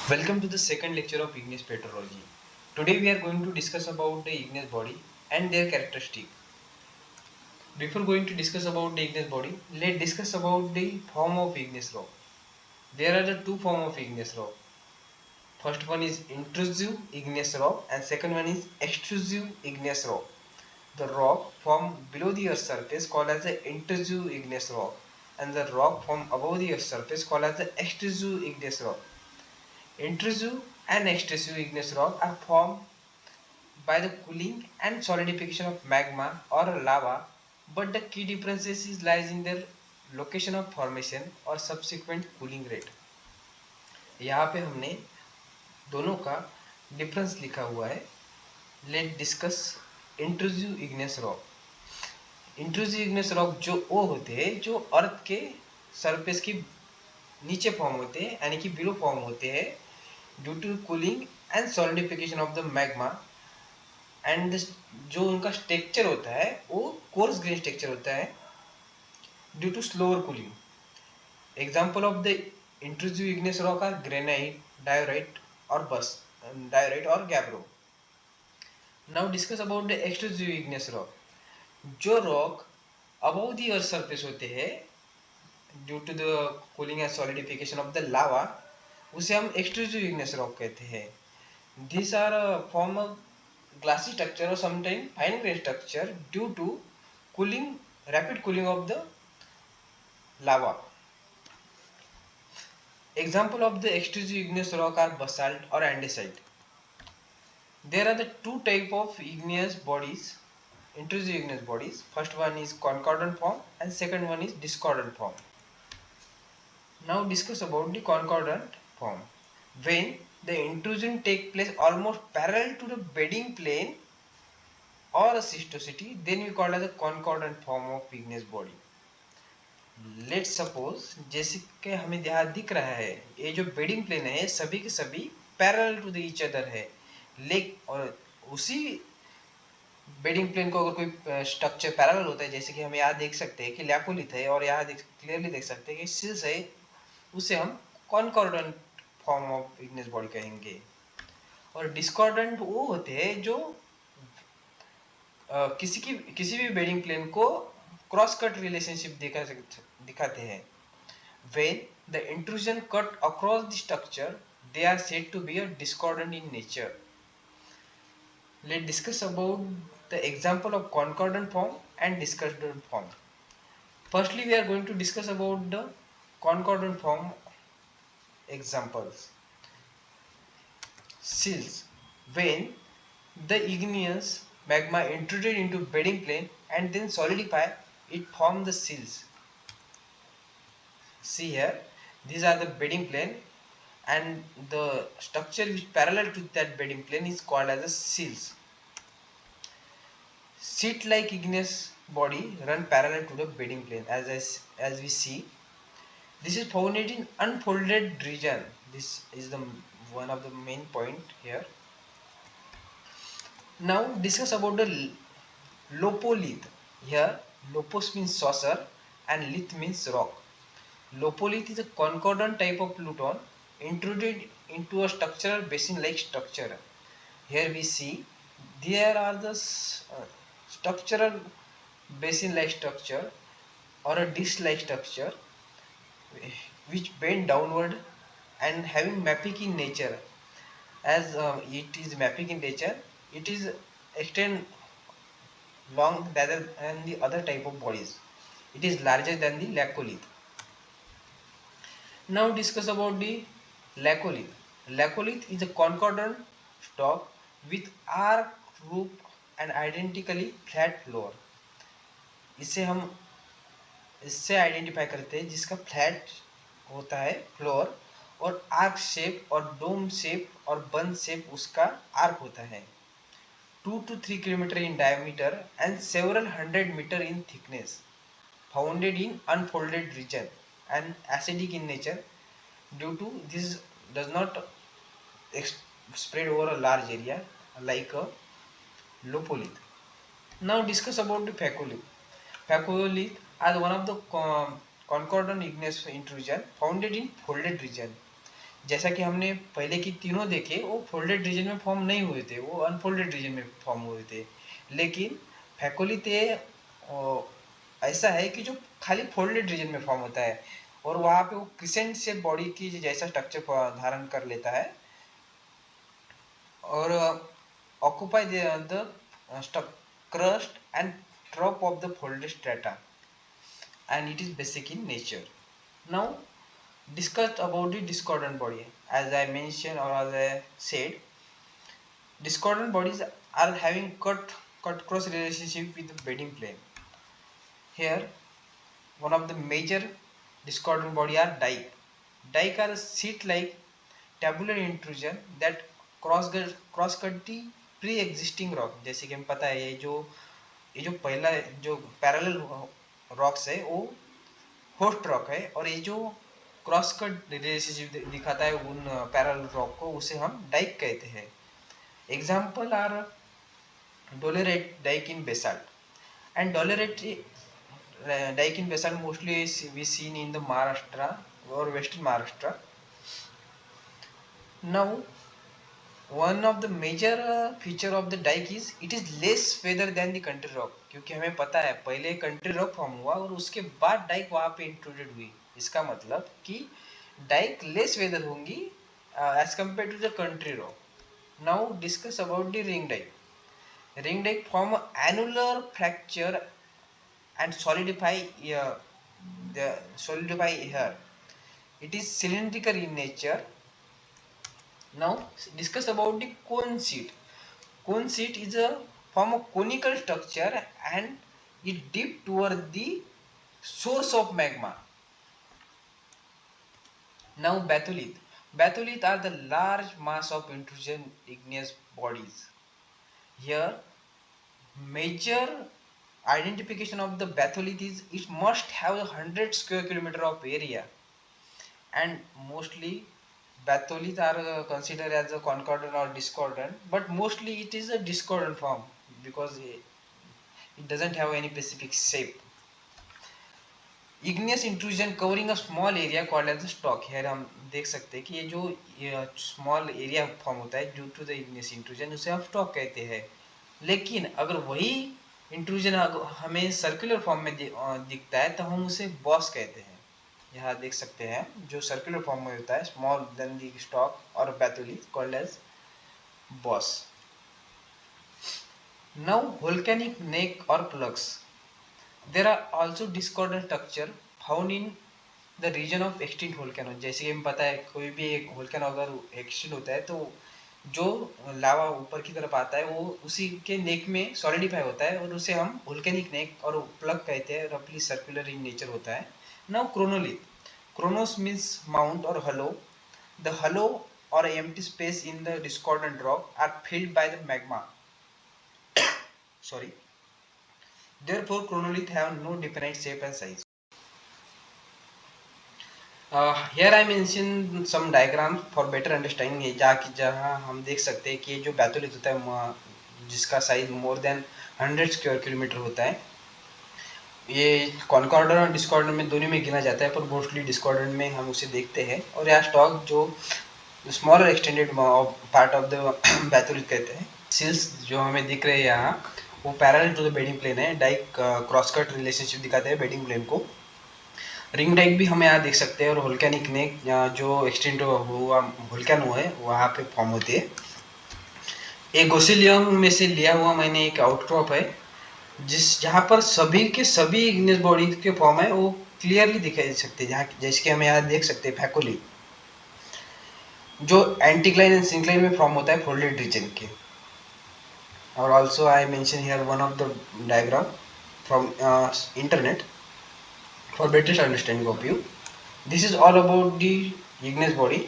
Welcome to the second lecture of igneous petrology. Today we are going to discuss about the igneous body and their characteristic. Before going to discuss about the igneous body, let's discuss about the form of igneous rock. There are the two forms of igneous rock. First one is intrusive igneous rock and second one is extrusive igneous rock. The rock formed below the earth's surface called as the intrusive igneous rock and the rock formed above the earth's surface called as the extrusive igneous rock. Intrusive and extrusive igneous rock are formed by the cooling and solidification of magma or lava, but the key differences is lies in their location of formation or subsequent cooling rate. यहाँ पे हमने दोनों का difference लिखा हुआ है. Let discuss intrusive igneous rock. Intrusive igneous rock जो वो होते हैं जो अर्थ के सरफेस की नीचे फॉर्म होते हैं यानी कि बिलो फॉर्म होते हैं due to cooling and solidification of the magma and जो उनका स्ट्रक्चर होता है वो कोर्स ग्रेन स्ट्रक्चर होता है due to slower cooling. Example of the intrusive igneous rock are granite, diorite और बस डायोराइट और gabbro. Now discuss about the extrusive igneous rock. जो rock above the earth surface होते हैं due to the cooling and solidification of the lava उसे हम extrusive igneous rock कहते हैं. This are form glassy structure or sometimes fine grained structure due to cooling, rapid cooling of the lava. Example of the extrusive igneous rock are basalt or andesite. There are the two type of igneous bodies, intrusive igneous bodies. First one is concordant form and second one is discordant form. Now discuss about the concordant form. When the intrusion take place almost parallel to the bedding plane or a cystosity, then we call as a concordant form of igneous body. Let's suppose जैसे कि हमें यहाँ दिख रहा है ये जो bedding plane है सभी के सभी parallel to the each other है. लेक और उसी बेडिंग प्लेन को अगर कोई स्ट्रक्चर पैरेलल होता है जैसे कि हम यहाँ देख सकते हैं कि लैपोलिथ है और यहाँ क्लियरली देख सकते हैं कि सिल्स है, उसे हम concordant form of igneous body कहेंगे. और डिस्कॉर्डेंट वो होते हैं जो किसी भी बेडिंग प्लेन को क्रॉस कट रिलेशनशिप दिखाते हैं. When the intrusion cut across the structure, they are said to be a discordant in nature. Let's discuss about the example of concordant form and discordant form. Firstly, we are going to discuss about the concordant form examples. Sills. When the igneous magma intruded into bedding plane and then solidify, it formed the sills. See here, these are the bedding plane and the structure which parallel to that bedding plane is called as a sills. Sheet like igneous body run parallel to the bedding plane as we see. This is found in unfolded region. This is the one of the main point here. Now discuss about the lopolith. Here lopos means saucer and lith means rock. Lopolith is a concordant type of pluton intruded into a structural basin like structure. Here we see there are the structural basin like structure or a disc like structure which bend downward and having mafic in nature. As it is mafic in nature, it is extend long rather than the other type of bodies. It is larger than the laccolith. Now discuss about the laccolith. Laccolith is a concordant stock with arc roof and identically flat floor. इससे identify करते हैं जिसका flat होता है floor और arc shape और dome shape और बन शेप उसका आर्क होता है. 2 to 3 kilometer in diameter and several hundred meter in thickness, founded in unfolded region and acidic in nature. Due to this does not spread over a large area like a lopolith. Now discuss about the phacolith. Phacolith are one of the concordant igneous intrusion founded in folded region. जैसा कि हमने पहले की तीनों देखे, वो folded reason में form नहीं हुए थे, वो अनफोल्डेड रीजन में फॉर्म हुए थे। लेकिन फैकोलिथे ऐसा है कि जो खाली फोल्डेड रीजन में फॉर्म होता है और वहाँ पे वो क्रिसेंट से बॉडी की जैसा स्ट्रक्चर धारण कर लेता है और occupy the crust and top of the folded strata, and it is basic in nature. Now discussed about the discordant body. As I mentioned or as I said, discordant bodies are having cut cross relationship with the bedding plane. Here one of the major discordant body are dike. Dike are sheet like tabular intrusion that cross cut the pre existing rock. जैसे कि हमें पता है ये जो पहला जो parallel rocks है वो होस्ट रॉक है, और ये जो क्रॉस कट रिलेशनशिप दिखाता है उन पैरेलल रॉक को, उसे हम डाइक कहते हैं. Example are dolerite dyke in basalt, and dolerite dyke in basalt mostly we seen in the Maharashtra और western Maharashtra. Now one of the major feature of the dike is it is less feather than the country rock. क्योंकि हमें पता है पहले country rock form हुआ और उसके बाद डाइक वहाँ पे इंट्रोड्यूस हुई. इसका मतलब कि डाइक लेस वेदर होंगी as compare to the country rock. Now discuss about the ring dyke. Ring dyke form annular fracture and solidify here. It is cylindrical in nature. Now discuss about the cone sheet. Cone sheet is a form of conical structure and it deep toward the source of magma. Now batholith. Batholith are the large mass of intrusion igneous bodies. Here major identification of the batholith is it must have 100 square kilometer of area, and mostly batholith are considered as a concordant or discordant, but mostly it is a discordant form because it doesn't have any specific shape. Igneous intrusion covering a small area called as a stock. Here हम देख सकते हैं कि ये जो small area form होता है due to the igneous intrusion, उसे हम stock कहते हैं. लेकिन अगर वही intrusion हमें circular form में दिखता है तो हम उसे boss कहते हैं. यहाँ देख सकते हैं जो सर्कुलर फॉर्म में होता है स्मॉल देन दी स्टॉक और batholith called as boss. Now volcanic neck or plugs. There are also discordant structure found in the region of extinct volcano. जैसे कि हमें पता है कोई भी एक volcano अगर extinct होता है तो जो लावा ऊपर की तरफ आता है वो उसी के नेक में सॉलिडिफाई होता है और उसे हम volcanic neck और प्लग कहते हैं. रफली सर्कुलर इन नेचर होता है. Now chronolith. Chronos means mount or hollow. The hollow or empty space in the discordant rock are filled by the magma. Sorry. Therefore, chronolith have no definite shape and size. Here I mention some diagrams for better understanding. जहाँ हम देख सकते हैं कि जो batholith होता है जिसका size more than 100 square kilometre होता है. ये कॉन्कॉर्डेंट और डिस्कॉर्डेंट में दोनों में गिना जाता है, पर मोस्टली डिस्कॉर्डेंट में हम उसे देखते हैं. और यहाँ स्टॉक जो smaller extended part of the batholith कहते हैं. सील्स जो हमें दिख रहे हैं यहाँ वो parallel to the bedding plane है. डाइक क्रॉस कट रिलेशनशिप दिखाते हैं बेडिंग प्लेन को. रिंग डाइक भी हम यहाँ देख सकते हैं और वोल्केनिक नेक जो एक्सटेंड हुआ वोल्केनो है वहाँ पे फॉर्म होती है. एक गोसिलियम में से लिया हुआ मैंने एक आउटक्रॉप है जहाँ पर सभी के सभी इग्नियस बॉडी के फॉर्म है वो क्लियरली दिखाई सकते हैं. जहाँ जैसे कि हम यहाँ देख सकते हैं फैकोली जो एंटीक्लाइन एंड सिंक्लाइन में फॉर्म होता है फोल्डेड रीजन के. और also I mention here one of the diagram from internet for better understanding of you. This is all about the igneous body.